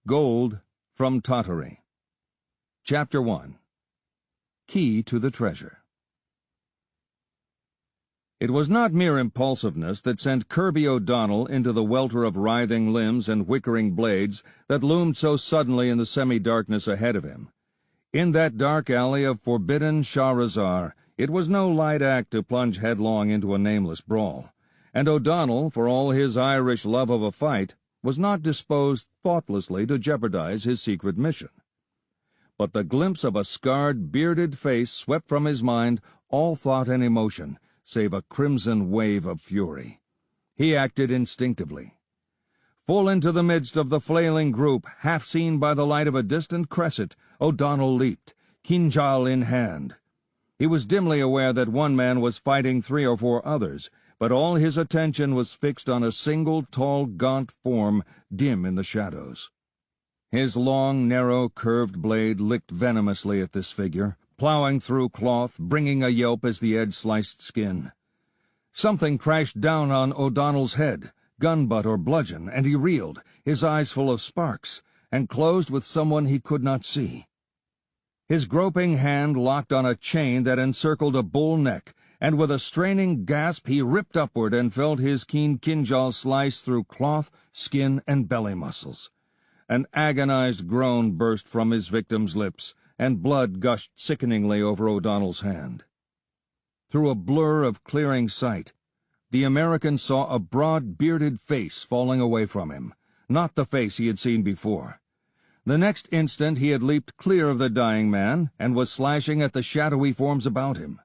Gold from Tartary. Chapter 1. Key to the Treasure. It was not mere impulsiveness that sent Kirby O'Donnell into the welter of writhing limbs and whickering blades that loomed so suddenly in the semi-darkness ahead of him. In that dark alley of forbidden Shahrazar, it was no light act to plunge headlong into a nameless brawl, and O'Donnell, for all his Irish love of a fight, was not disposed thoughtlessly to jeopardize his secret mission. But the glimpse of a scarred, bearded face swept from his mind all thought and emotion, save a crimson wave of fury. He acted instinctively. Full into the midst of the flailing group, half seen by the light of a distant cresset, O'Donnell leaped, kinjal in hand. He was dimly aware that one man was fighting 3 or 4 others, but all his attention was fixed on a single tall, gaunt form dim in the shadows. His long, narrow, curved blade licked venomously at this figure, plowing through cloth, bringing a yelp as the edge sliced skin. Something crashed down on O'Donnell's head, gun butt or bludgeon, and he reeled, his eyes full of sparks, and closed with someone he could not see. His groping hand locked on a chain that encircled a bull neck, and with a straining gasp he ripped upward and felt his keen kinjal slice through cloth, skin, and belly muscles. An agonized groan burst from his victim's lips, and blood gushed sickeningly over O'Donnell's hand. Through a blur of clearing sight, the American saw a broad, bearded face falling away from him, not the face he had seen before. The next instant he had leaped clear of the dying man and was slashing at the shadowy forms about him.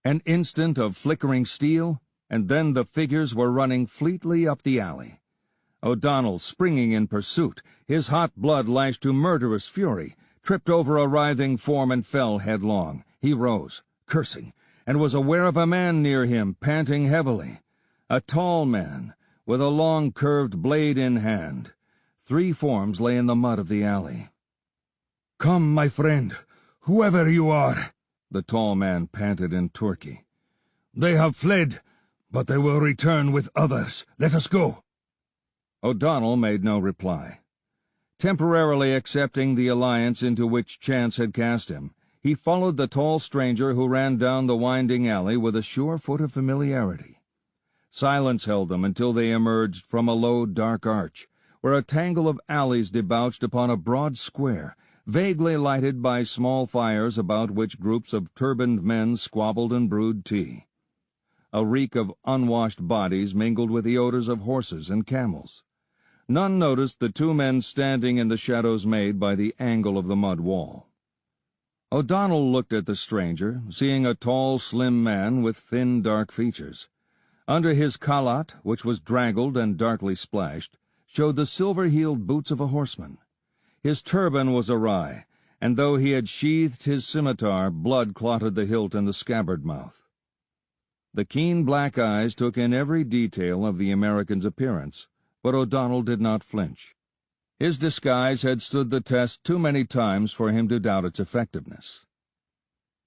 An instant of flickering steel, and then the figures were running fleetly up the alley. O'Donnell, springing in pursuit, his hot blood lashed to murderous fury, tripped over a writhing form and fell headlong. He rose, cursing, and was aware of a man near him, panting heavily. A tall man, with a long curved blade in hand. 3 forms lay in the mud of the alley. "Come, my friend, whoever you are," the tall man panted in Turkey. "They have fled, but they will return with others. Let us go." O'Donnell made no reply. Temporarily accepting the alliance into which chance had cast him, he followed the tall stranger who ran down the winding alley with a sure foot of familiarity. Silence held them until they emerged from a low, dark arch, where a tangle of alleys debouched upon a broad square, vaguely lighted by small fires about which groups of turbaned men squabbled and brewed tea. A reek of unwashed bodies mingled with the odors of horses and camels. None noticed the 2 men standing in the shadows made by the angle of the mud wall. O'Donnell looked at the stranger, seeing a tall, slim man with thin, dark features. Under his khalat, which was draggled and darkly splashed, showed the silver-heeled boots of a horseman. His turban was awry, and though he had sheathed his scimitar, blood clotted the hilt and the scabbard mouth. The keen black eyes took in every detail of the American's appearance, but O'Donnell did not flinch. His disguise had stood the test too many times for him to doubt its effectiveness.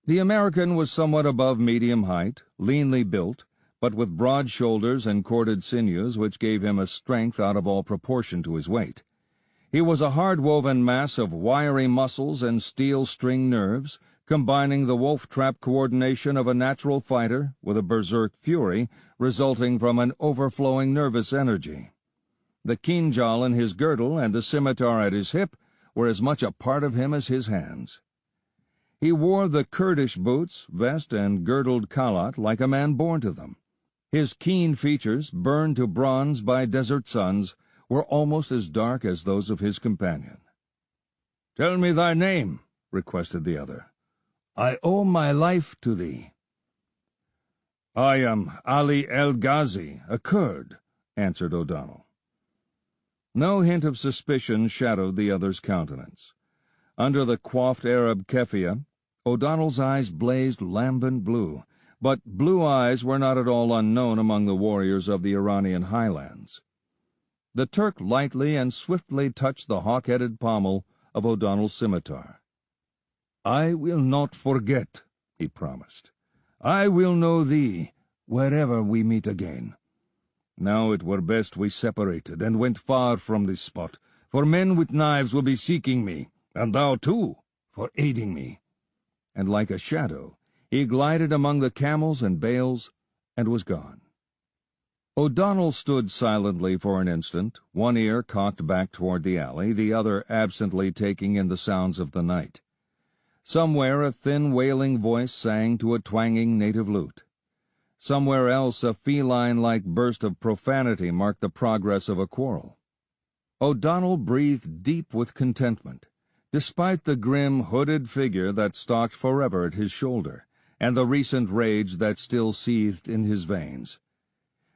The American was somewhat above medium height, leanly built, but with broad shoulders and corded sinews which gave him a strength out of all proportion to his weight. He was a hard-woven mass of wiry muscles and steel-string nerves, combining the wolf-trap coordination of a natural fighter with a berserk fury resulting from an overflowing nervous energy. The kinjal in his girdle and the scimitar at his hip were as much a part of him as his hands. He wore the Kurdish boots, vest, and girdled khalat like a man born to them. His keen features, burned to bronze by desert suns, were almost as dark as those of his companion. "Tell me thy name," requested the other. "I owe my life to thee." "I am Ali el-Ghazi, a Kurd," answered O'Donnell. No hint of suspicion shadowed the other's countenance. Under the coiffed Arab keffiyeh, O'Donnell's eyes blazed lambent blue, but blue eyes were not at all unknown among the warriors of the Iranian highlands. The Turk lightly and swiftly touched the hawk-headed pommel of O'Donnell's scimitar. "I will not forget," he promised. "I will know thee wherever we meet again. Now it were best we separated and went far from this spot, for men with knives will be seeking me, and thou too, for aiding me." And like a shadow, he glided among the camels and bales, and was gone. O'Donnell stood silently for an instant, one ear cocked back toward the alley, the other absently taking in the sounds of the night. Somewhere a thin wailing voice sang to a twanging native lute. Somewhere else a feline-like burst of profanity marked the progress of a quarrel. O'Donnell breathed deep with contentment, despite the grim, hooded figure that stalked forever at his shoulder, and the recent rage that still seethed in his veins.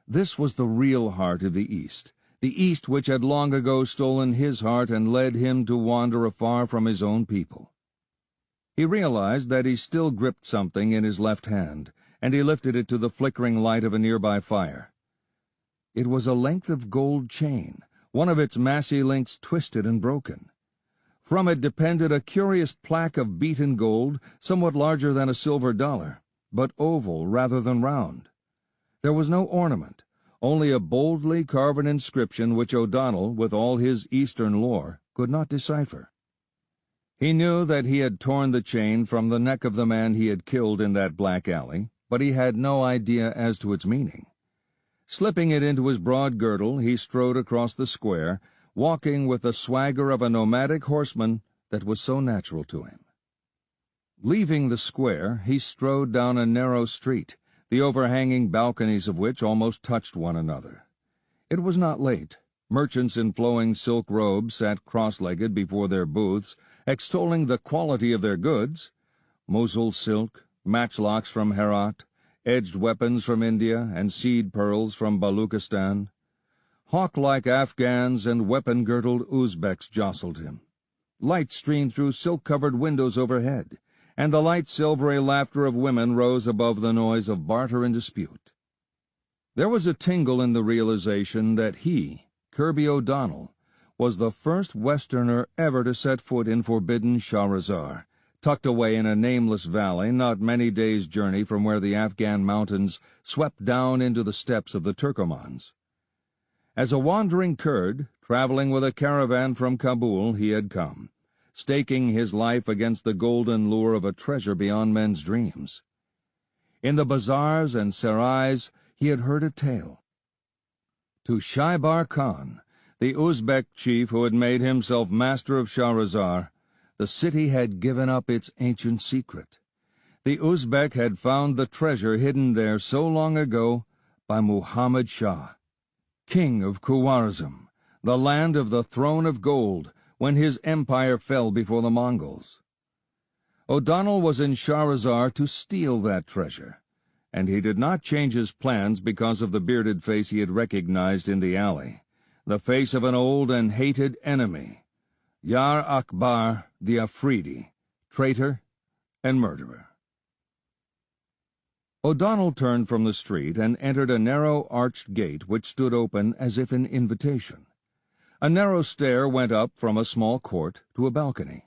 This was the real heart of the East which had long ago stolen his heart and led him to wander afar from his own people. He realized that he still gripped something in his left hand, and he lifted it to the flickering light of a nearby fire. It was a length of gold chain, one of its massy links twisted and broken. From it depended a curious plaque of beaten gold, somewhat larger than a silver dollar, but oval rather than round. There was no ornament, only a boldly carven inscription which O'Donnell, with all his Eastern lore, could not decipher. He knew that he had torn the chain from the neck of the man he had killed in that black alley, but he had no idea as to its meaning. Slipping it into his broad girdle, he strode across the square, walking with the swagger of a nomadic horseman that was so natural to him. Leaving the square, he strode down a narrow street, the overhanging balconies of which almost touched one another. It was not late. Merchants in flowing silk robes sat cross-legged before their booths, extolling the quality of their goods: Mosul silk, matchlocks from Herat, edged weapons from India, and seed pearls from Baluchistan. Hawk-like Afghans and weapon-girdled Uzbeks jostled him. Light streamed through silk-covered windows overhead, and the light silvery laughter of women rose above the noise of barter and dispute. There was a tingle in the realization that he, Kirby O'Donnell, was the first Westerner ever to set foot in forbidden Shahrazar, tucked away in a nameless valley not many days' journey from where the Afghan mountains swept down into the steppes of the Turkomans. As a wandering Kurd, traveling with a caravan from Kabul, he had come, staking his life against the golden lure of a treasure beyond men's dreams. In the bazaars and sarais he had heard a tale. To Shaibar Khan, the Uzbek chief who had made himself master of Shahrazar, the city had given up its ancient secret. The Uzbek had found the treasure hidden there so long ago by Muhammad Shah, king of Khwarazm, the land of the throne of gold, when his empire fell before the Mongols. O'Donnell was in Shahrazar to steal that treasure, and he did not change his plans because of the bearded face he had recognized in the alley, the face of an old and hated enemy, Yar Akbar the Afridi, traitor and murderer. O'Donnell turned from the street and entered a narrow arched gate which stood open as if in invitation. A narrow stair went up from a small court to a balcony.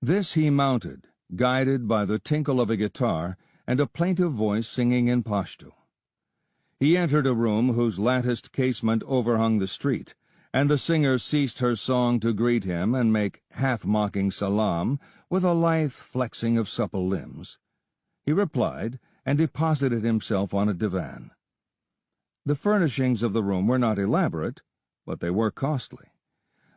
This he mounted, guided by the tinkle of a guitar and a plaintive voice singing in Pashto. He entered a room whose latticed casement overhung the street, and the singer ceased her song to greet him and make half-mocking salam with a lithe flexing of supple limbs. He replied and deposited himself on a divan. The furnishings of the room were not elaborate, but they were costly.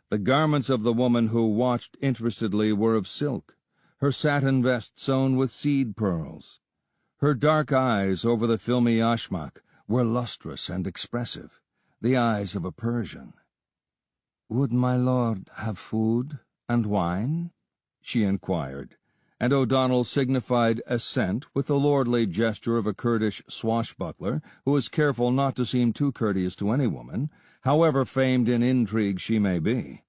The garments of the woman who watched interestedly were of silk, her satin vest sewn with seed pearls. Her dark eyes over the filmy yashmak were lustrous and expressive, the eyes of a Persian. "Would my lord have food and wine?" she inquired, and O'Donnell signified assent with the lordly gesture of a Kurdish swashbuckler who is careful not to seem too courteous to any woman, however famed in intrigue she may be.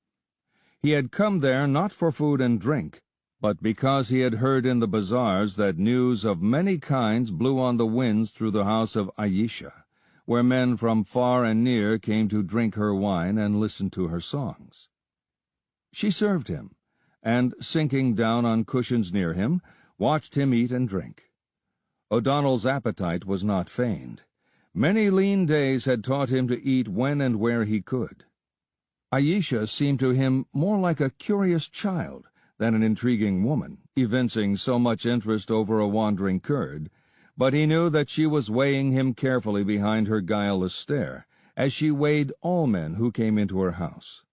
He had come there not for food and drink, but because he had heard in the bazaars that news of many kinds blew on the winds through the house of Ayesha, where men from far and near came to drink her wine and listen to her songs. She served him, and, sinking down on cushions near him, watched him eat and drink. O'Donnell's appetite was not feigned. Many lean days had taught him to eat when and where he could. Ayesha seemed to him more like a curious child than an intriguing woman, evincing so much interest over a wandering Kurd, but he knew that she was weighing him carefully behind her guileless stare, as she weighed all men who came into her house.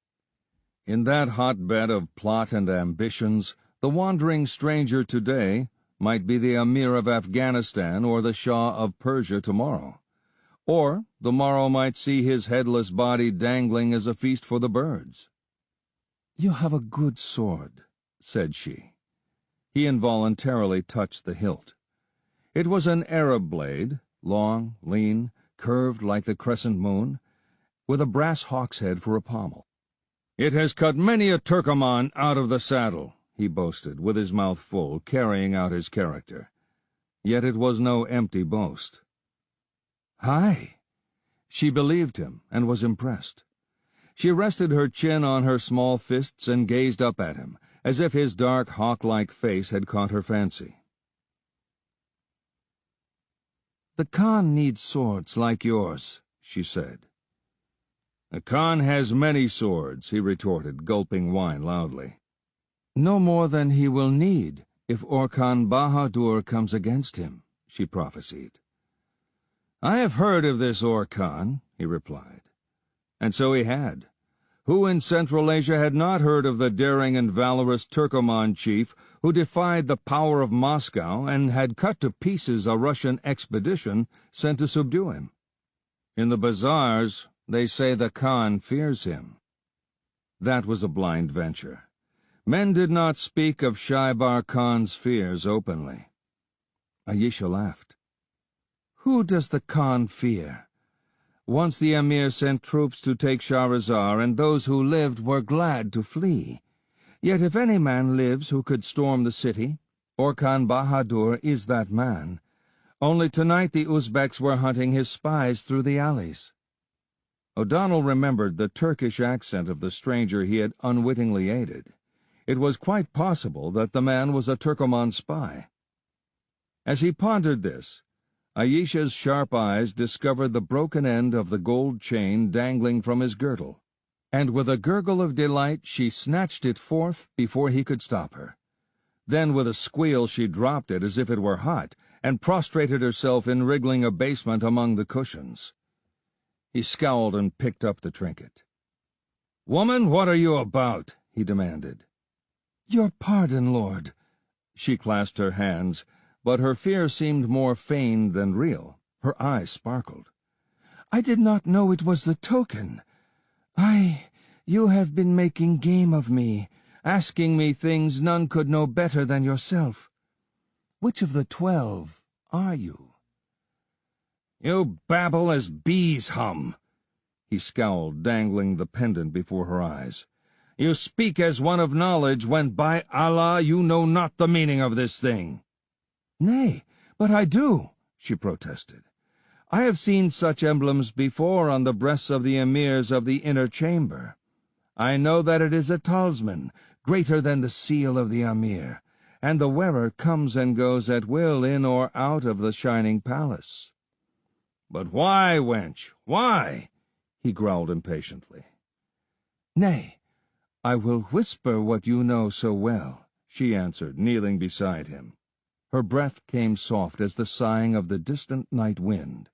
In that hotbed of plot and ambitions, the wandering stranger today might be the Emir of Afghanistan or the Shah of Persia tomorrow. Or the morrow might see his headless body dangling as a feast for the birds. "You have a good sword," said she. He involuntarily touched the hilt. It was an Arab blade, long, lean, curved like the crescent moon, with a brass hawk's head for a pommel. "It has cut many a Turkoman out of the saddle," he boasted, with his mouth full, carrying out his character. Yet it was no empty boast. "Aye." She believed him and was impressed. She rested her chin on her small fists and gazed up at him, as if his dark, hawk-like face had caught her fancy. "The Khan needs swords like yours," she said. "The Khan has many swords," he retorted, gulping wine loudly. "No more than he will need if Orkhan Bahadur comes against him," she prophesied. "I have heard of this Orkhan," he replied. And so he had. Who in Central Asia had not heard of the daring and valorous Turkoman chief who defied the power of Moscow and had cut to pieces a Russian expedition sent to subdue him? In the bazaars, they say the Khan fears him. That was a blind venture. Men did not speak of Shaibar Khan's fears openly. Ayesha laughed. "Who does the Khan fear? Once the Emir sent troops to take Shahrazar, and those who lived were glad to flee. Yet if any man lives who could storm the city, Orkhan Bahadur is that man. Only tonight the Uzbeks were hunting his spies through the alleys." O'Donnell remembered the Turkish accent of the stranger he had unwittingly aided. It was quite possible that the man was a Turkoman spy. As he pondered this, Ayesha's sharp eyes discovered the broken end of the gold chain dangling from his girdle, and with a gurgle of delight she snatched it forth before he could stop her. Then with a squeal she dropped it as if it were hot, and prostrated herself in wriggling abasement among the cushions. He scowled and picked up the trinket. "Woman, what are you about?" he demanded. "Your pardon, Lord." She clasped her hands, but her fear seemed more feigned than real. Her eyes sparkled. "I did not know it was the token. You have been making game of me, asking me things none could know better than yourself. Which of the 12 are you?" "You babble as bees hum," he scowled, dangling the pendant before her eyes. "You speak as one of knowledge, when by Allah you know not the meaning of this thing." "Nay, but I do," she protested. "I have seen such emblems before on the breasts of the emirs of the inner chamber. I know that it is a talisman, greater than the seal of the emir, and the wearer comes and goes at will in or out of the shining palace." "But why, wench, why?" he growled impatiently. "Nay, I will whisper what you know so well," she answered, kneeling beside him. Her breath came soft as the sighing of the distant night wind.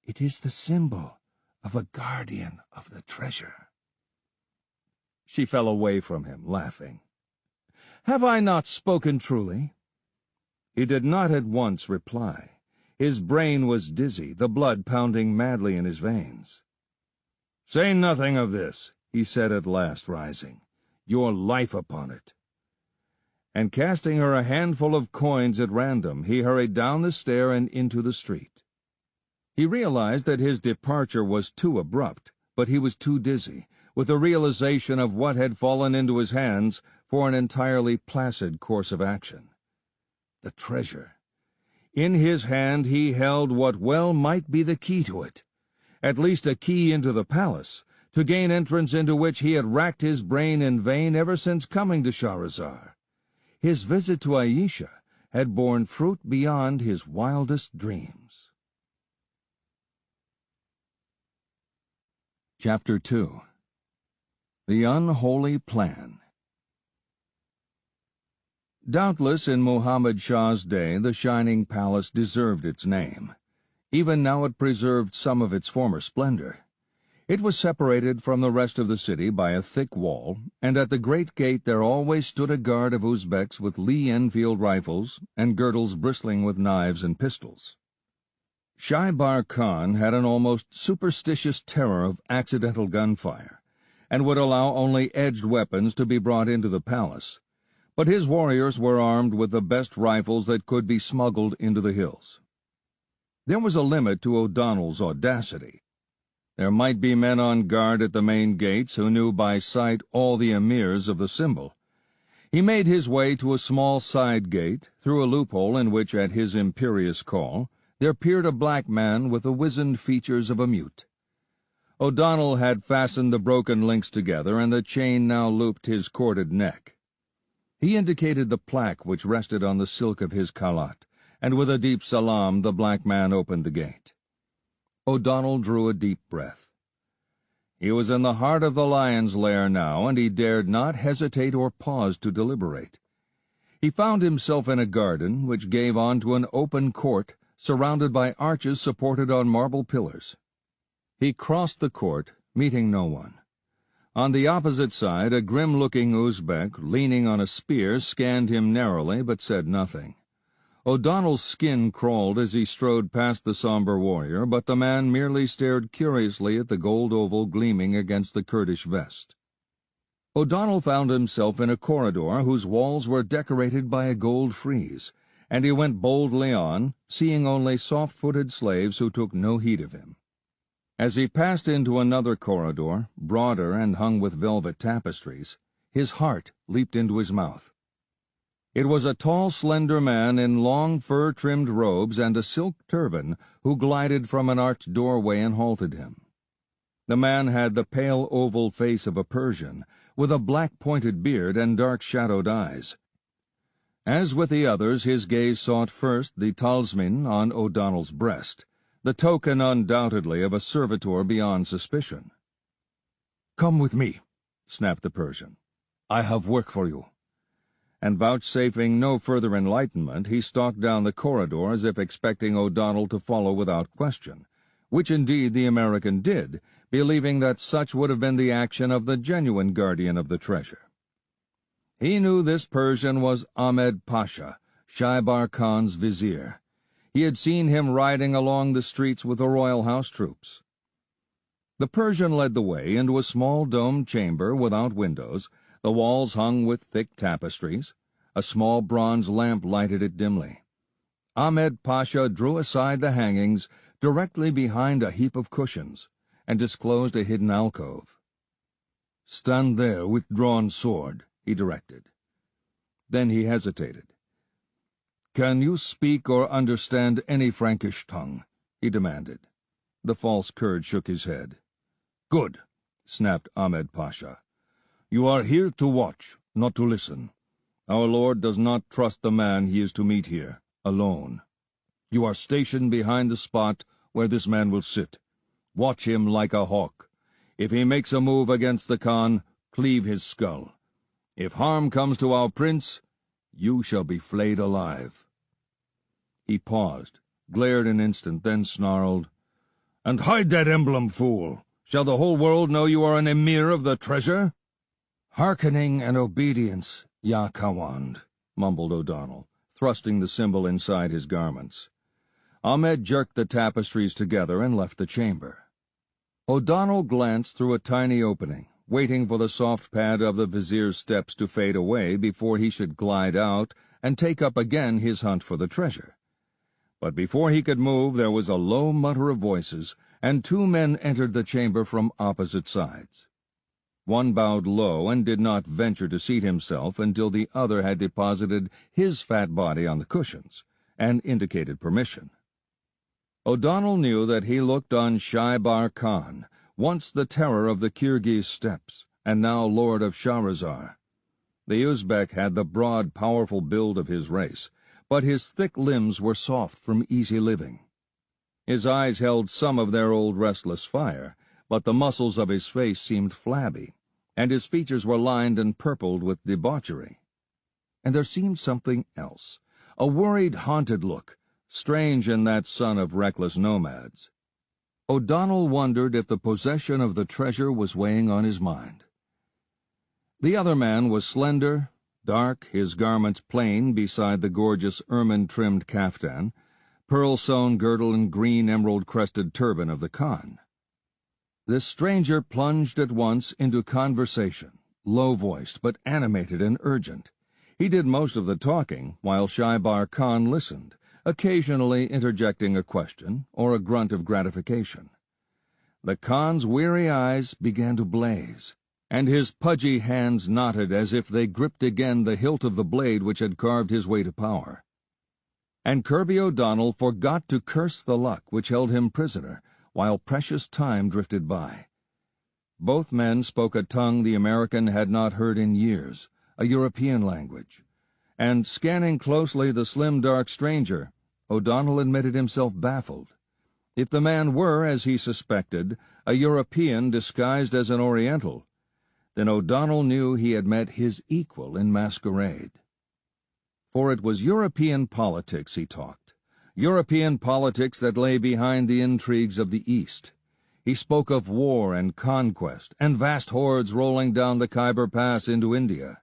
"It is the symbol of a guardian of the treasure." She fell away from him, laughing. "Have I not spoken truly?" He did not at once reply. His brain was dizzy, the blood pounding madly in his veins. "Say nothing of this," he said at last, rising. "Your life upon it." And casting her a handful of coins at random, he hurried down the stair and into the street. He realized that his departure was too abrupt, but he was too dizzy, with the realization of what had fallen into his hands, for an entirely placid course of action. The treasure. In his hand he held what well might be the key to it, at least a key into the palace, to gain entrance into which he had racked his brain in vain ever since coming to Shahrazar. His visit to Ayesha had borne fruit beyond his wildest dreams. Chapter 2. The Unholy Plan. Doubtless in Muhammad Shah's day the Shining Palace deserved its name. Even now it preserved some of its former splendor. It was separated from the rest of the city by a thick wall, and at the great gate there always stood a guard of Uzbeks with Lee-Enfield rifles and girdles bristling with knives and pistols. Shaibar Khan had an almost superstitious terror of accidental gunfire, and would allow only edged weapons to be brought into the palace, but his warriors were armed with the best rifles that could be smuggled into the hills. There was a limit to O'Donnell's audacity. There might be men on guard at the main gates who knew by sight all the emirs of the symbol. He made his way to a small side gate, through a loophole in which, at his imperious call, there peered a black man with the wizened features of a mute. O'Donnell had fastened the broken links together, and the chain now looped his corded neck. He indicated the plaque which rested on the silk of his khalat, and with a deep salaam the black man opened the gate. O'Donnell drew a deep breath. He was in the heart of the lion's lair now, and he dared not hesitate or pause to deliberate. He found himself in a garden which gave on to an open court, surrounded by arches supported on marble pillars. He crossed the court, meeting no one. On the opposite side, a grim-looking Uzbek, leaning on a spear, scanned him narrowly but said nothing. O'Donnell's skin crawled as he strode past the somber warrior, but the man merely stared curiously at the gold oval gleaming against the Kurdish vest. O'Donnell found himself in a corridor whose walls were decorated by a gold frieze, and he went boldly on, seeing only soft-footed slaves who took no heed of him. As he passed into another corridor, broader and hung with velvet tapestries, his heart leaped into his mouth. It was a tall, slender man in long, fur-trimmed robes and a silk turban who glided from an arched doorway and halted him. The man had the pale oval face of a Persian, with a black-pointed beard and dark-shadowed eyes. As with the others, his gaze sought first the talisman on O'Donnell's breast, the token undoubtedly of a servitor beyond suspicion. "Come with me," snapped the Persian. "I have work for you." And vouchsafing no further enlightenment, he stalked down the corridor as if expecting O'Donnell to follow without question, which indeed the American did, believing that such would have been the action of the genuine guardian of the treasure. He knew this Persian was Ahmed Pasha, Shaibar Khan's vizier. He had seen him riding along the streets with the royal house troops. The Persian led the way into a small domed chamber without windows, the walls hung with thick tapestries. A small bronze lamp lighted it dimly. Ahmed Pasha drew aside the hangings directly behind a heap of cushions, and disclosed a hidden alcove. "Stand there with drawn sword," he directed. Then he hesitated. "Can you speak or understand any Frankish tongue?" he demanded. The false Kurd shook his head. "Good," snapped Ahmed Pasha. "You are here to watch, not to listen. Our lord does not trust the man he is to meet here, alone. You are stationed behind the spot where this man will sit. Watch him like a hawk. If he makes a move against the Khan, cleave his skull. If harm comes to our prince, you shall be flayed alive." He paused, glared an instant, then snarled, "And hide that emblem, fool! Shall the whole world know you are an emir of the treasure?" "Hearkening and obedience, Ya Khawand," mumbled O'Donnell, thrusting the symbol inside his garments. Ahmed jerked the tapestries together and left the chamber. O'Donnell glanced through a tiny opening, waiting for the soft pad of the vizier's steps to fade away before he should glide out and take up again his hunt for the treasure. But before he could move, there was a low mutter of voices, and two men entered the chamber from opposite sides. One bowed low and did not venture to seat himself until the other had deposited his fat body on the cushions, and indicated permission. O'Donnell knew that he looked on Shaibar Khan, once the terror of the Kirghiz steppes, and now lord of Shahrazar. The Uzbek had the broad, powerful build of his race, but his thick limbs were soft from easy living. His eyes held some of their old restless fire, but the muscles of his face seemed flabby, and his features were lined and purpled with debauchery. And there seemed something else, a worried, haunted look, strange in that son of reckless nomads. O'Donnell wondered if the possession of the treasure was weighing on his mind. The other man was slender, dark, his garments plain beside the gorgeous ermine-trimmed caftan, pearl-sewn girdle and green emerald-crested turban of the Khan. This stranger plunged at once into conversation, low-voiced but animated and urgent. He did most of the talking, while Shaibar Khan listened, occasionally interjecting a question or a grunt of gratification. The Khan's weary eyes began to blaze, and his pudgy hands knotted as if they gripped again the hilt of the blade which had carved his way to power. And Kirby O'Donnell forgot to curse the luck which held him prisoner, while precious time drifted by. Both men spoke a tongue the American had not heard in years, a European language, and, scanning closely the slim, dark stranger, O'Donnell admitted himself baffled. If the man were, as he suspected, a European disguised as an Oriental, then O'Donnell knew he had met his equal in masquerade. For it was European politics he talked, European politics that lay behind the intrigues of the East. He spoke of war and conquest, and vast hordes rolling down the Khyber Pass into India.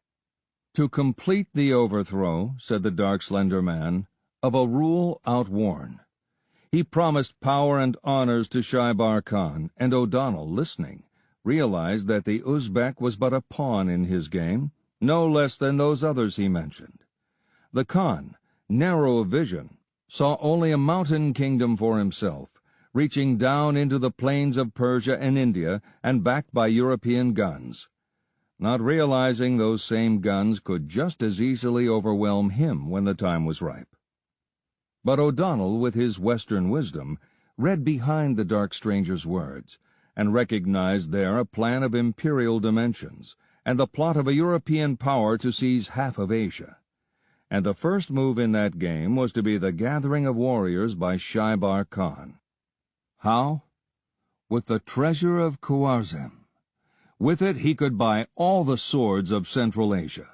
To complete the overthrow, said the dark, slender man, of a rule outworn. He promised power and honors to Shaibar Khan, and O'Donnell, listening, realized that the Uzbek was but a pawn in his game, no less than those others he mentioned. The Khan, narrow of vision, saw only a mountain kingdom for himself, reaching down into the plains of Persia and India and backed by European guns, not realizing those same guns could just as easily overwhelm him when the time was ripe. But O'Donnell, with his Western wisdom, read behind the dark stranger's words, and recognized there a plan of imperial dimensions, and the plot of a European power to seize half of Asia. And the first move in that game was to be the gathering of warriors by Shaibar Khan. How? With the treasure of Khwarazm. With it he could buy all the swords of Central Asia.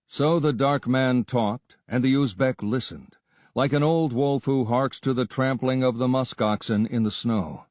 So the dark man talked, and the Uzbek listened, like an old wolf who harks to the trampling of the musk oxen in the snow.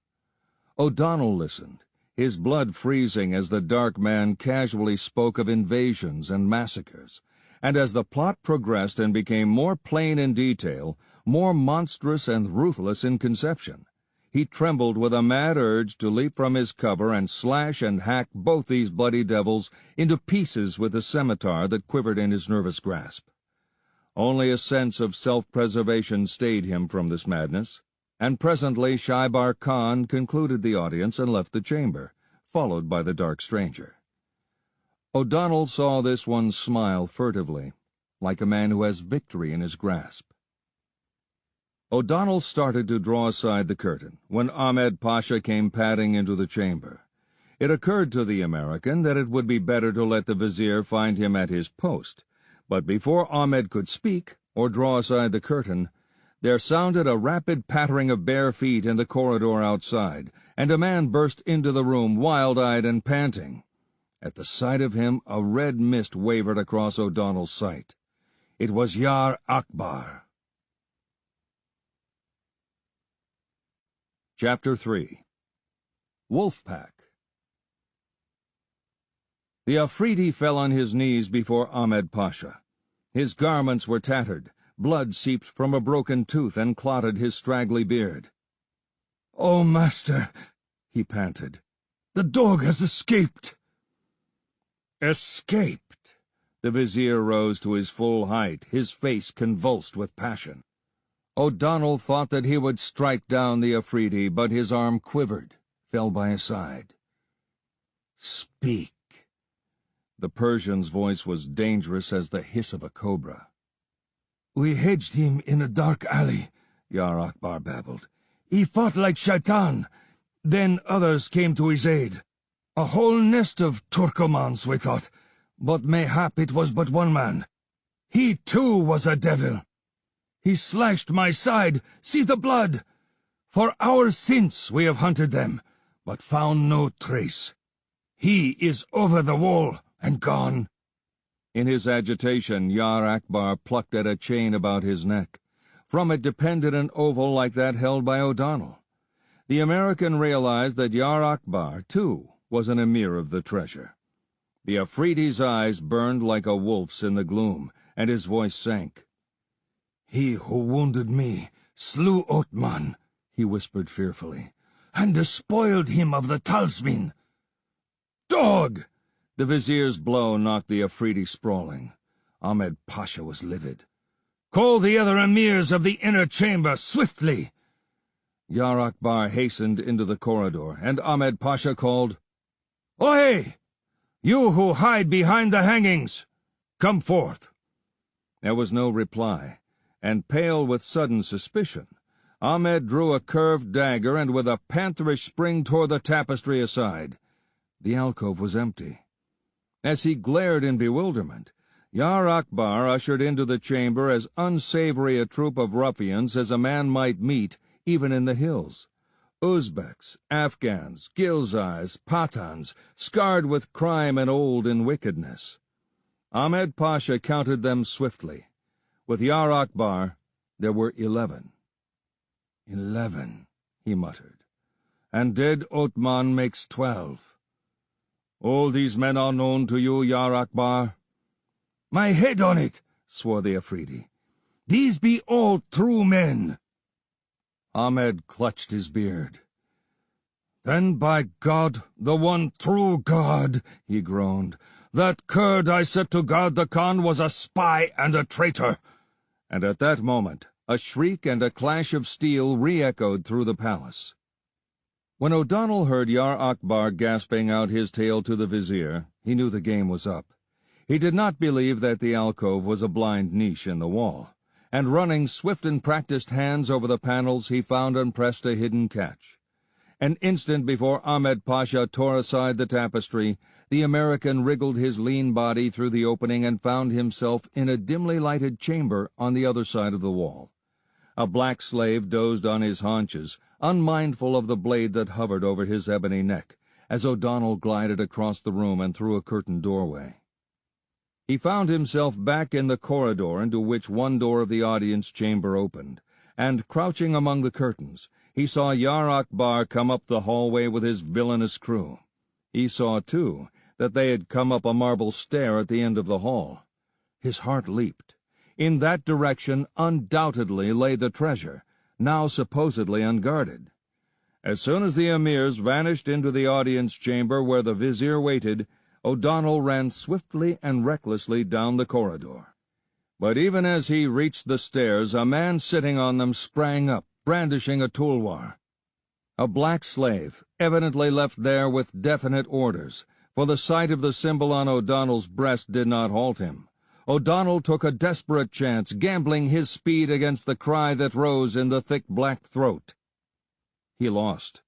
O'Donnell listened, his blood freezing as the dark man casually spoke of invasions and massacres, and as the plot progressed and became more plain in detail, more monstrous and ruthless in conception, he trembled with a mad urge to leap from his cover and slash and hack both these bloody devils into pieces with the scimitar that quivered in his nervous grasp. Only a sense of self-preservation stayed him from this madness, and presently Shaibar Khan concluded the audience and left the chamber, followed by the dark stranger. O'Donnell saw this one smile furtively, like a man who has victory in his grasp. O'Donnell started to draw aside the curtain when Ahmed Pasha came padding into the chamber. It occurred to the American that it would be better to let the vizier find him at his post, but before Ahmed could speak or draw aside the curtain, there sounded a rapid pattering of bare feet in the corridor outside, and a man burst into the room, wild-eyed and panting. At the sight of him, a red mist wavered across O'Donnell's sight. It was Yar Akbar. Chapter 3. Wolfpack. The Afridi fell on his knees before Ahmed Pasha. His garments were tattered, blood seeped from a broken tooth and clotted his straggly beard. "Oh, master," he panted, "the dog has escaped." Escaped! The vizier rose to his full height, his face convulsed with passion. O'Donnell thought that he would strike down the Afridi, but his arm quivered, fell by his side. "Speak." The Persian's voice was dangerous as the hiss of a cobra. "We hedged him in a dark alley," Yar Akbar babbled. "He fought like Shaitan. Then others came to his aid. A whole nest of Turkomans, we thought, but mayhap it was but one man. He, too, was a devil. He slashed my side. See the blood! For hours since we have hunted them, but found no trace. He is over the wall and gone." In his agitation, Yar Akbar plucked at a chain about his neck. From it depended an oval like that held by O'Donnell. The American realized that Yar Akbar, too, was an emir of the treasure. The Afridi's eyes burned like a wolf's in the gloom, and his voice sank. "He who wounded me slew Otman," he whispered fearfully, "and despoiled him of the talisman." "Dog!" The vizier's blow knocked the Afridi sprawling. Ahmed Pasha was livid. "Call the other emirs of the inner chamber, swiftly!" Yar Akbar hastened into the corridor, and Ahmed Pasha called, "Oi! You who hide behind the hangings! Come forth!" There was no reply, and pale with sudden suspicion, Ahmed drew a curved dagger and with a pantherish spring tore the tapestry aside. The alcove was empty. As he glared in bewilderment, Yar Akbar ushered into the chamber as unsavory a troop of ruffians as a man might meet, even in the hills. Uzbeks, Afghans, Ghilzais, Pathans, scarred with crime and old in wickedness. Ahmed Pasha counted them swiftly. With Yar Akbar, there were 11. 11, he muttered. And dead Otman makes 12. All these men are known to you, Yar Akbar? "My head on it," swore the Afridi. "These be all true men." Ahmed clutched his beard. "Then by God, the one true God," he groaned, "that Kurd I set to guard the Khan was a spy and a traitor." And at that moment, a shriek and a clash of steel re-echoed through the palace. When O'Donnell heard Yar Akbar gasping out his tale to the vizier, he knew the game was up. He did not believe that the alcove was a blind niche in the wall, and running swift and practiced hands over the panels, he found and pressed a hidden catch. An instant before Ahmed Pasha tore aside the tapestry, the American wriggled his lean body through the opening and found himself in a dimly lighted chamber on the other side of the wall. A black slave dozed on his haunches, unmindful of the blade that hovered over his ebony neck, as O'Donnell glided across the room and through a curtained doorway. He found himself back in the corridor into which one door of the audience chamber opened, and, crouching among the curtains, he saw Yar Akbar come up the hallway with his villainous crew. He saw, too, that they had come up a marble stair at the end of the hall. His heart leaped. In that direction undoubtedly lay the treasure, now supposedly unguarded. As soon as the emirs vanished into the audience chamber where the vizier waited, O'Donnell ran swiftly and recklessly down the corridor. But even as he reached the stairs, a man sitting on them sprang up, brandishing a tulwar. A black slave, evidently left there with definite orders, for the sight of the symbol on O'Donnell's breast did not halt him. O'Donnell took a desperate chance, gambling his speed against the cry that rose in the thick black throat. He lost.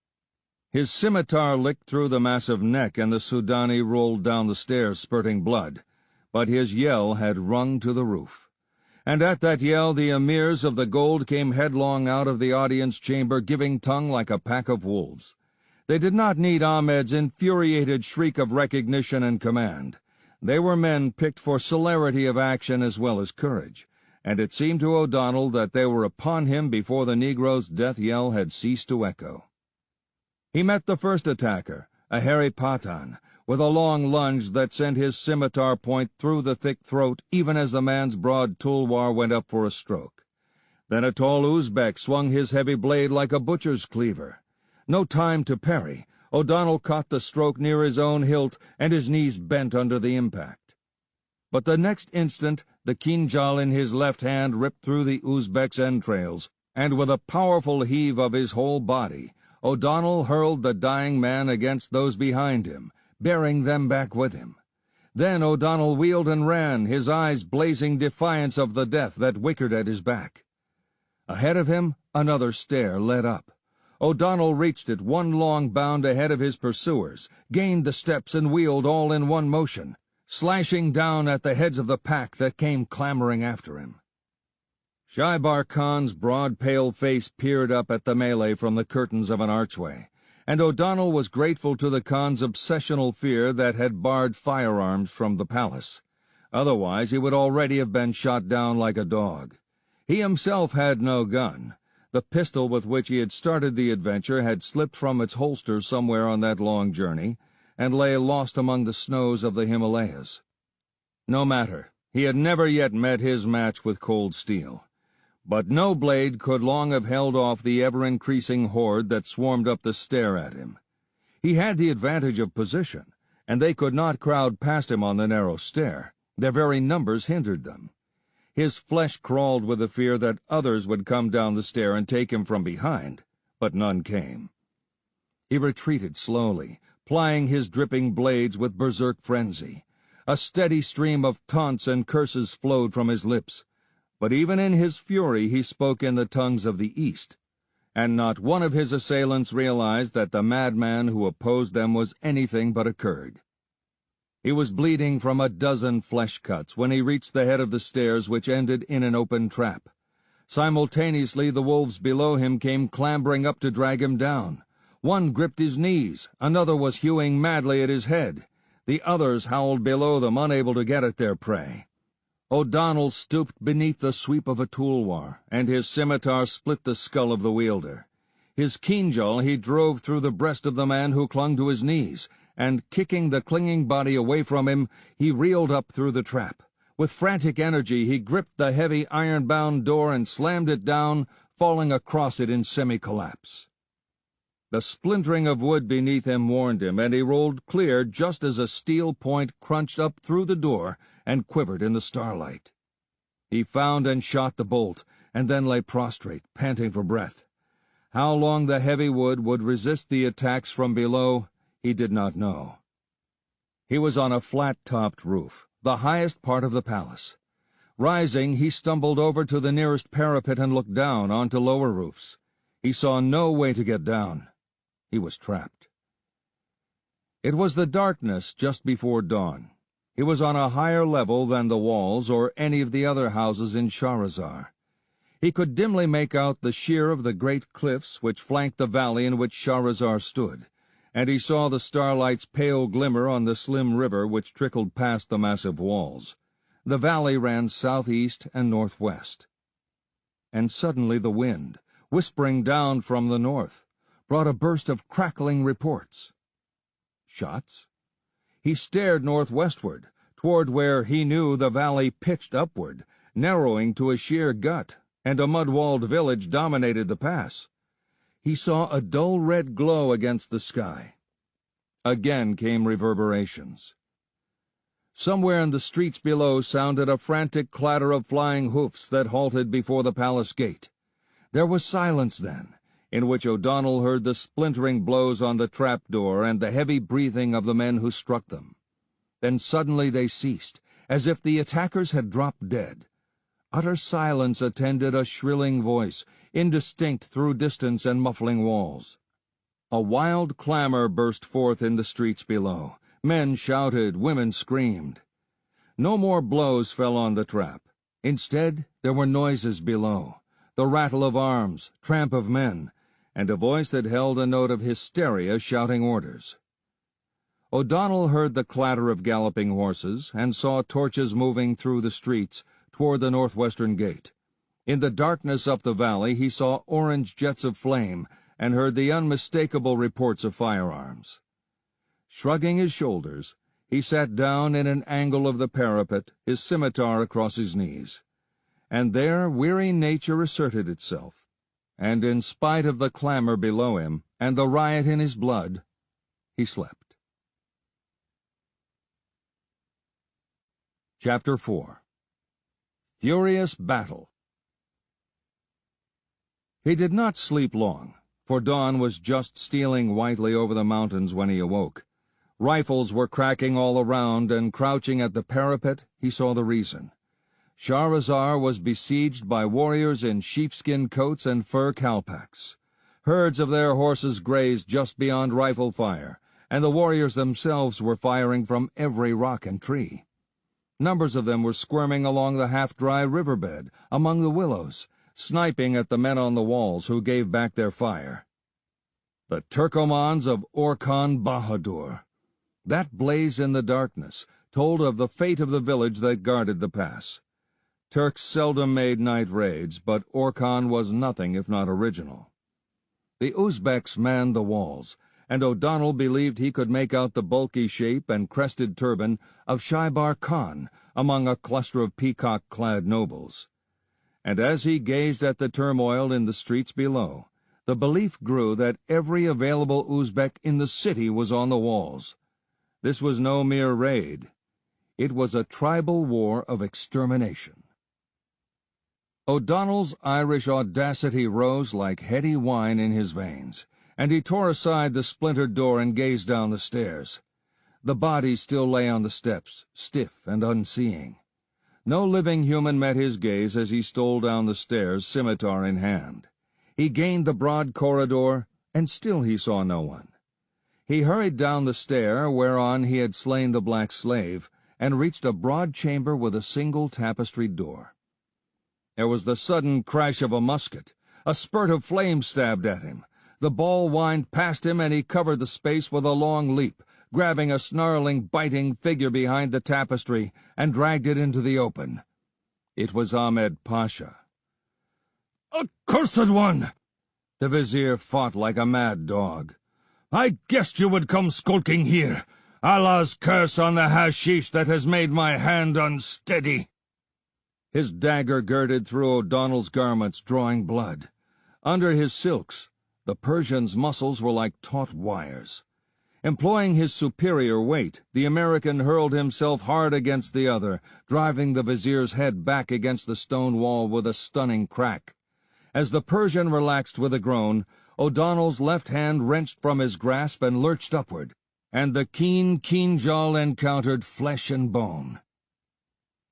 His scimitar licked through the massive neck, and the Sudani rolled down the stairs, spurting blood. But his yell had rung to the roof. And at that yell the emirs of the gold came headlong out of the audience chamber, giving tongue like a pack of wolves. They did not need Ahmed's infuriated shriek of recognition and command. They were men picked for celerity of action as well as courage, and it seemed to O'Donnell that they were upon him before the Negro's death yell had ceased to echo. He met the first attacker, a hairy Pathan, with a long lunge that sent his scimitar point through the thick throat even as the man's broad tulwar went up for a stroke. Then a tall Uzbek swung his heavy blade like a butcher's cleaver. No time to parry. O'Donnell caught the stroke near his own hilt, and his knees bent under the impact. But the next instant, the kinjal in his left hand ripped through the Uzbek's entrails, and with a powerful heave of his whole body, O'Donnell hurled the dying man against those behind him, bearing them back with him. Then O'Donnell wheeled and ran, his eyes blazing defiance of the death that whickered at his back. Ahead of him, another stair led up. O'Donnell reached it one long bound ahead of his pursuers, gained the steps and wheeled all in one motion, slashing down at the heads of the pack that came clamoring after him. Shaibar Khan's broad, pale face peered up at the melee from the curtains of an archway, and O'Donnell was grateful to the Khan's obsessional fear that had barred firearms from the palace. Otherwise he would already have been shot down like a dog. He himself had no gun. The pistol with which he had started the adventure had slipped from its holster somewhere on that long journey, and lay lost among the snows of the Himalayas. No matter, he had never yet met his match with cold steel. But no blade could long have held off the ever-increasing horde that swarmed up the stair at him. He had the advantage of position, and they could not crowd past him on the narrow stair. Their very numbers hindered them. His flesh crawled with the fear that others would come down the stair and take him from behind, but none came. He retreated slowly, plying his dripping blades with berserk frenzy. A steady stream of taunts and curses flowed from his lips, but even in his fury he spoke in the tongues of the East, and not one of his assailants realized that the madman who opposed them was anything but a Kurd. He was bleeding from a dozen flesh cuts when he reached the head of the stairs, which ended in an open trap. Simultaneously the wolves below him came clambering up to drag him down. One gripped his knees, another was hewing madly at his head. The others howled below them, unable to get at their prey. O'Donnell stooped beneath the sweep of a tulwar, and his scimitar split the skull of the wielder. His keenjaw he drove through the breast of the man who clung to his knees, and, kicking the clinging body away from him, he reeled up through the trap. With frantic energy he gripped the heavy iron-bound door and slammed it down, falling across it in semi-collapse. The splintering of wood beneath him warned him, and he rolled clear just as a steel point crunched up through the door and quivered in the starlight. He found and shot the bolt, and then lay prostrate, panting for breath. How long the heavy wood would resist the attacks from below, he did not know. He was on a flat-topped roof, the highest part of the palace. Rising, he stumbled over to the nearest parapet and looked down onto lower roofs. He saw no way to get down. He was trapped. It was the darkness just before dawn. He was on a higher level than the walls or any of the other houses in Shahrazar. He could dimly make out the sheer of the great cliffs which flanked the valley in which Shahrazar stood, and he saw the starlight's pale glimmer on the slim river which trickled past the massive walls. The valley ran southeast and northwest. And suddenly the wind, whispering down from the north, brought a burst of crackling reports. Shots? He stared northwestward, toward where he knew the valley pitched upward, narrowing to a sheer gut, and a mud-walled village dominated the pass. He saw a dull red glow against the sky. Again came reverberations. Somewhere in the streets below sounded a frantic clatter of flying hoofs that halted before the palace gate. There was silence then, in which O'Donnell heard the splintering blows on the trap-door and the heavy breathing of the men who struck them. Then suddenly they ceased, as if the attackers had dropped dead. Utter silence attended a shrilling voice, indistinct through distance and muffling walls. A wild clamor burst forth in the streets below. Men shouted, women screamed. No more blows fell on the trap. Instead, there were noises below, the rattle of arms, tramp of men, and a voice that held a note of hysteria shouting orders. O'Donnell heard the clatter of galloping horses and saw torches moving through the streets toward the northwestern gate. In the darkness up the valley he saw orange jets of flame and heard the unmistakable reports of firearms. Shrugging his shoulders, he sat down in an angle of the parapet, his scimitar across his knees. And there weary nature asserted itself, and in spite of the clamor below him and the riot in his blood, he slept. Chapter 4. Furious Battle. He did not sleep long, for dawn was just stealing whitely over the mountains when he awoke. Rifles were cracking all around, and crouching at the parapet, he saw the reason. Shahrazar was besieged by warriors in sheepskin coats and fur cowpacks. Herds of their horses grazed just beyond rifle fire, and the warriors themselves were firing from every rock and tree. Numbers of them were squirming along the half-dry riverbed, among the willows, sniping at the men on the walls who gave back their fire. The Turkomans of Orkhan Bahadur. That blaze in the darkness told of the fate of the village that guarded the pass. Turks seldom made night raids, but Orkhan was nothing if not original. The Uzbeks manned the walls, and O'Donnell believed he could make out the bulky shape and crested turban of Shaibar Khan among a cluster of peacock-clad nobles. And as he gazed at the turmoil in the streets below, the belief grew that every available Uzbek in the city was on the walls. This was no mere raid. It was a tribal war of extermination. O'Donnell's Irish audacity rose like heady wine in his veins, and he tore aside the splintered door and gazed down the stairs. The body still lay on the steps, stiff and unseeing. No living human met his gaze as he stole down the stairs, scimitar in hand. He gained the broad corridor, and still he saw no one. He hurried down the stair whereon he had slain the black slave, and reached a broad chamber with a single tapestried door. There was the sudden crash of a musket. A spurt of flame stabbed at him. The ball whined past him, and he covered the space with a long leap, grabbing a snarling, biting figure behind the tapestry, and dragged it into the open. It was Ahmed Pasha. "Accursed one!" The vizier fought like a mad dog. "I guessed you would come skulking here. Allah's curse on the hashish that has made my hand unsteady." His dagger girded through O'Donnell's garments, drawing blood. Under his silks, the Persian's muscles were like taut wires. Employing his superior weight, the American hurled himself hard against the other, driving the vizier's head back against the stone wall with a stunning crack. As the Persian relaxed with a groan, O'Donnell's left hand wrenched from his grasp and lurched upward, and the keen jaw encountered flesh and bone.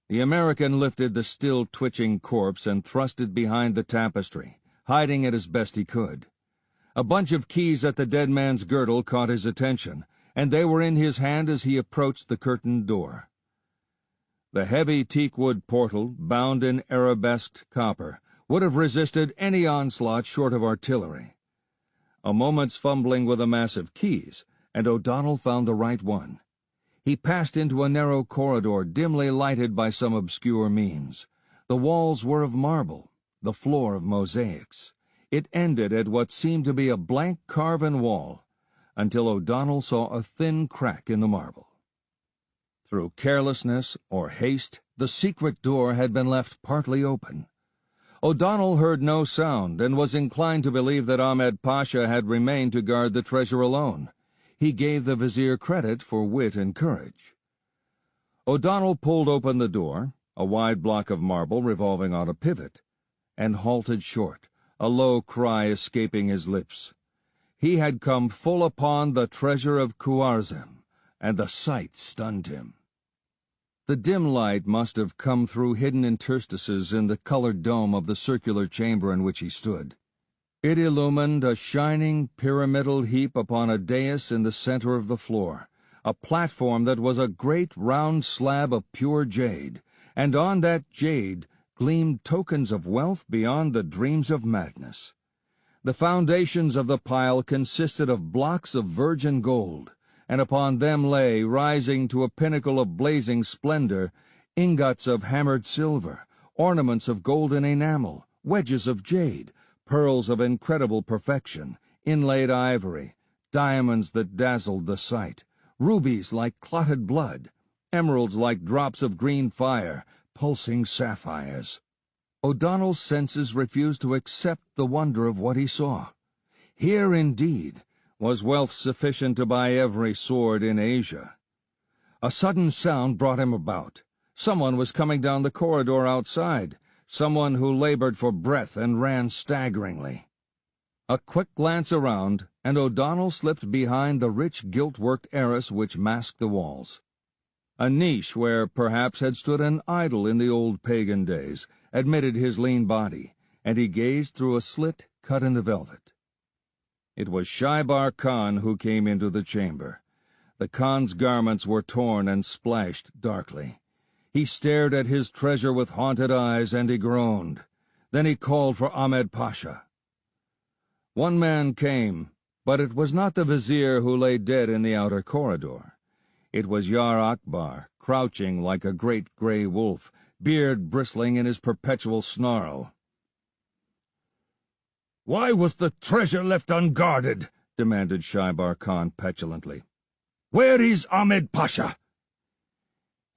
The American lifted the still twitching corpse and thrust it behind the tapestry, hiding it as best he could. A bunch of keys at the dead man's girdle caught his attention, and they were in his hand as he approached the curtained door. The heavy teakwood portal, bound in arabesqued copper, would have resisted any onslaught short of artillery. A moment's fumbling with a mass of keys, and O'Donnell found the right one. He passed into a narrow corridor dimly lighted by some obscure means. The walls were of marble, the floor of mosaics. It ended at what seemed to be a blank carven wall, until O'Donnell saw a thin crack in the marble. Through carelessness or haste, the secret door had been left partly open. O'Donnell heard no sound and was inclined to believe that Ahmed Pasha had remained to guard the treasure alone. He gave the vizier credit for wit and courage. O'Donnell pulled open the door, a wide block of marble revolving on a pivot, and halted short, a low cry escaping his lips. He had come full upon the treasure of Khwarazm, and the sight stunned him. The dim light must have come through hidden interstices in the colored dome of the circular chamber in which he stood. It illumined a shining pyramidal heap upon a dais in the center of the floor, a platform that was a great round slab of pure jade, and on that jade gleamed tokens of wealth beyond the dreams of madness. The foundations of the pile consisted of blocks of virgin gold, and upon them lay, rising to a pinnacle of blazing splendor, ingots of hammered silver, ornaments of golden enamel, wedges of jade, pearls of incredible perfection, inlaid ivory, diamonds that dazzled the sight, rubies like clotted blood, emeralds like drops of green fire, pulsing sapphires. O'Donnell's senses refused to accept the wonder of what he saw. Here, indeed, was wealth sufficient to buy every sword in Asia. A sudden sound brought him about. Someone was coming down the corridor outside, someone who labored for breath and ran staggeringly. A quick glance around, and O'Donnell slipped behind the rich gilt-worked arras which masked the walls. A niche where perhaps had stood an idol in the old pagan days admitted his lean body, and he gazed through a slit cut in the velvet. It was Shaibar Khan who came into the chamber. The Khan's garments were torn and splashed darkly. He stared at his treasure with haunted eyes, and he groaned. Then he called for Ahmed Pasha. One man came, But it was not the vizier who lay dead in the outer corridor. It was Yar Akbar, crouching like a great grey wolf, beard bristling in his perpetual snarl. "Why was the treasure left unguarded?" demanded Shaibar Khan petulantly. "Where is Ahmed Pasha?"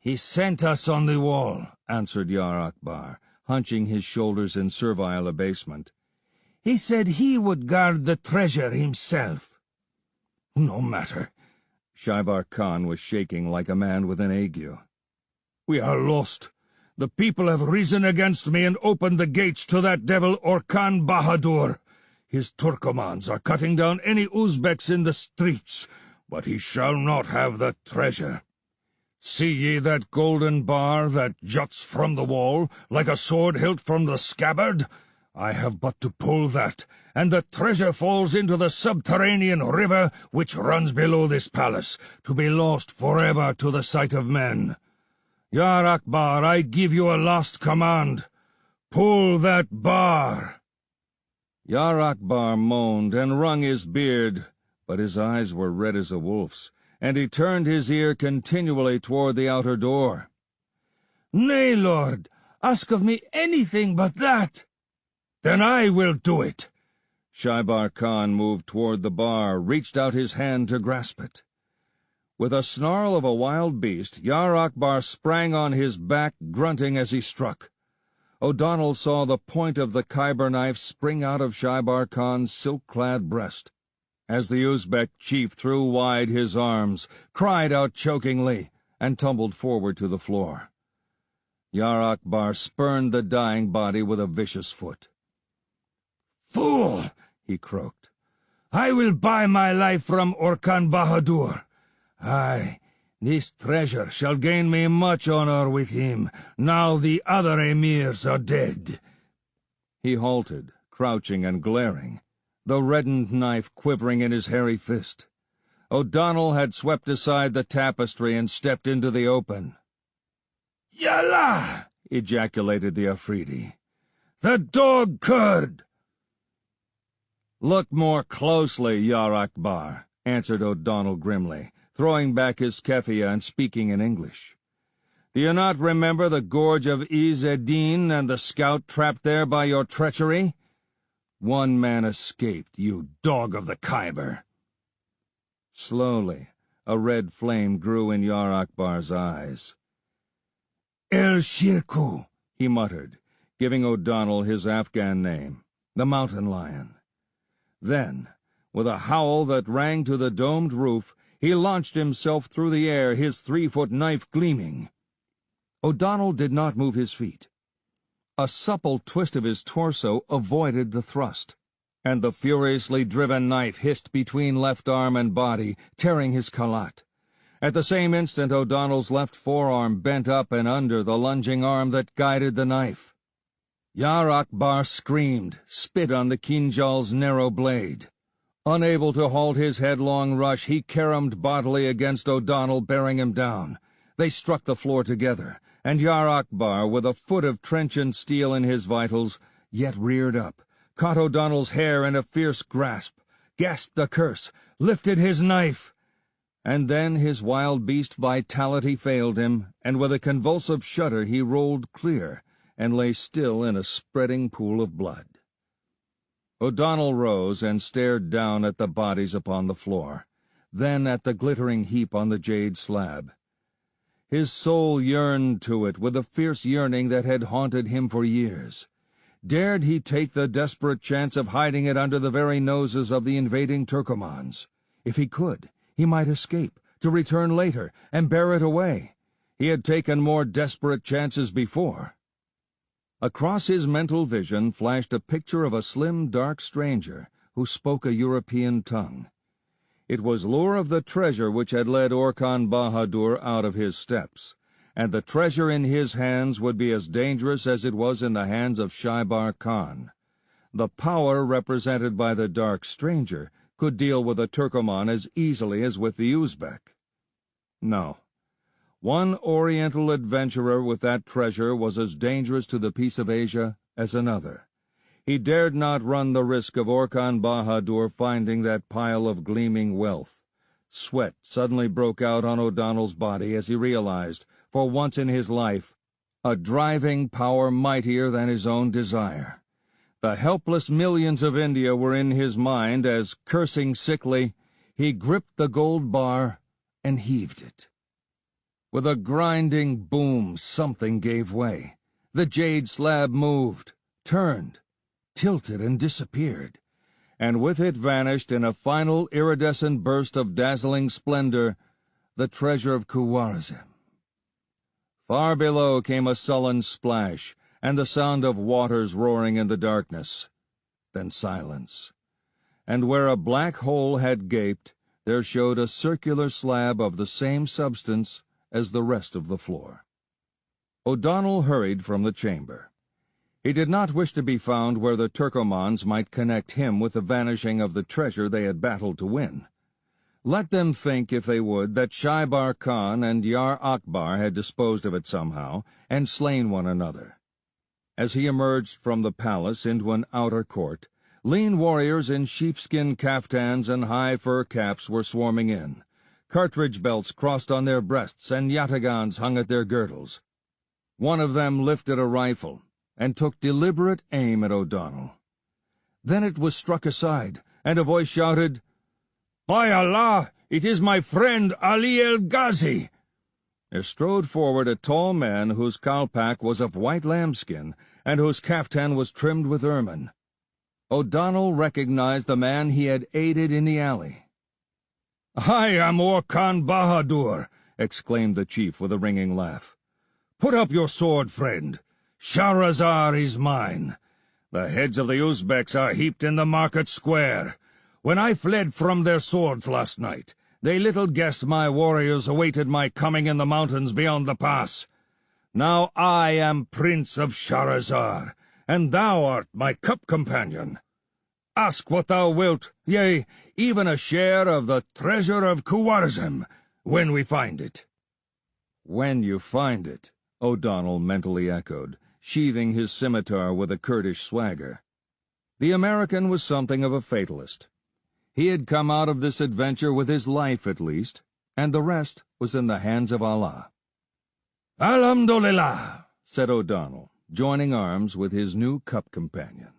"He sent us on the wall," answered Yar Akbar, hunching his shoulders in servile abasement. "He said he would guard the treasure himself." "No matter." Shaibar Khan was shaking like a man with an ague. "We are lost. The people have risen against me and opened the gates to that devil Orkan Bahadur. His Turkomans are cutting down any Uzbeks in the streets, but he shall not have the treasure. See ye that golden bar that juts from the wall, like a sword hilt from the scabbard? I have but to pull that, and the treasure falls into the subterranean river which runs below this palace, to be lost forever to the sight of men. Yar Akbar, I give you a last command. Pull that bar." Yar Akbar moaned and wrung his beard, but his eyes were red as a wolf's, and he turned his ear continually toward the outer door. "Nay, lord, ask of me anything but that." "Then I will do it." Shaibar Khan moved toward the bar, reached out his hand to grasp it. With a snarl of a wild beast, Yar Akbar sprang on his back, grunting as he struck. O'Donnell saw the point of the Khyber knife spring out of Shaibar Khan's silk-clad breast, as the Uzbek chief threw wide his arms, cried out chokingly, and tumbled forward to the floor. Yar Akbar spurned the dying body with a vicious foot. "Fool!" he croaked. "I will buy my life from Orkan Bahadur. Aye, this treasure shall gain me much honor with him, now the other emirs are dead." He halted, crouching and glaring, the reddened knife quivering in his hairy fist. O'Donnell had swept aside the tapestry and stepped into the open. "Yallah!" ejaculated the Afridi. "The dog Kurd!" "Look more closely, Yar Akbar," answered O'Donnell grimly, throwing back his keffiyeh and speaking in English. "Do you not remember the gorge of Izz-ed-Din and the scout trapped there by your treachery? One man escaped, you dog of the Khyber." Slowly, a red flame grew in Yar Akbar's eyes. "El Shirku," he muttered, giving O'Donnell his Afghan name, the Mountain Lion. Then, with a howl that rang to the domed roof, he launched himself through the air, his 3-foot knife gleaming. O'Donnell did not move his feet. A supple twist of his torso avoided the thrust, and the furiously driven knife hissed between left arm and body, tearing his khalat. At the same instant, O'Donnell's left forearm bent up and under the lunging arm that guided the knife. Yar Akbar screamed, spit on the kinjal's narrow blade. Unable to halt his headlong rush, he caromed bodily against O'Donnell, bearing him down. They struck the floor together, and Yar Akbar, with a foot of trenchant steel in his vitals, yet reared up, caught O'Donnell's hair in a fierce grasp, gasped a curse, lifted his knife. And then his wild beast vitality failed him, and with a convulsive shudder he rolled clear, and lay still in a spreading pool of blood. O'Donnell rose and stared down at the bodies upon the floor, then at the glittering heap on the jade slab. His soul yearned to it with a fierce yearning that had haunted him for years. Dared he take the desperate chance of hiding it under the very noses of the invading Turkomans? If he could, he might escape, to return later, and bear it away. He had taken more desperate chances before. Across his mental vision flashed a picture of a slim, dark stranger who spoke a European tongue. It was lure of the treasure which had led Orkan Bahadur out of his steps, and the treasure in his hands would be as dangerous as it was in the hands of Shaibar Khan. The power represented by the dark stranger could deal with a Turkoman as easily as with the Uzbek. No. One Oriental adventurer with that treasure was as dangerous to the peace of Asia as another. He dared not run the risk of Orkhan Bahadur finding that pile of gleaming wealth. Sweat suddenly broke out on O'Donnell's body as he realized, for once in his life, a driving power mightier than his own desire. The helpless millions of India were in his mind as, cursing sickly, he gripped the gold bar and heaved it. With a grinding boom, something gave way. The jade slab moved, turned, tilted, and disappeared, and with it vanished in a final iridescent burst of dazzling splendor the treasure of Khwarazm. Far below came a sullen splash, and the sound of waters roaring in the darkness. Then silence. And where a black hole had gaped, there showed a circular slab of the same substance as the rest of the floor. O'Donnell hurried from the chamber. He did not wish to be found where the Turkomans might connect him with the vanishing of the treasure they had battled to win. Let them think, if they would, that Shaibar Khan and Yar Akbar had disposed of it somehow, and slain one another. As he emerged from the palace into an outer court, lean warriors in sheepskin caftans and high fur caps were swarming in. Cartridge belts crossed on their breasts, and yataghans hung at their girdles. One of them lifted a rifle and took deliberate aim at O'Donnell. Then it was struck aside, and a voice shouted, "By Allah, it is my friend Ali el-Ghazi!" There strode forward a tall man whose kalpak was of white lambskin, and whose kaftan was trimmed with ermine. O'Donnell recognized the man he had aided in the alley. "I am Orkhan Bahadur," exclaimed the chief with a ringing laugh. "Put up your sword, friend. Shahrazar is mine. The heads of the Uzbeks are heaped in the market square. When I fled from their swords last night, they little guessed my warriors awaited my coming in the mountains beyond the pass. Now I am Prince of Shahrazar, and thou art my cup companion. Ask what thou wilt, yea, even a share of the treasure of Khwarazm, when we find it." "When you find it," O'Donnell mentally echoed, sheathing his scimitar with a Kurdish swagger. The American was something of a fatalist. He had come out of this adventure with his life, at least, and the rest was in the hands of Allah. "Alhamdulillah," said O'Donnell, joining arms with his new cup companion.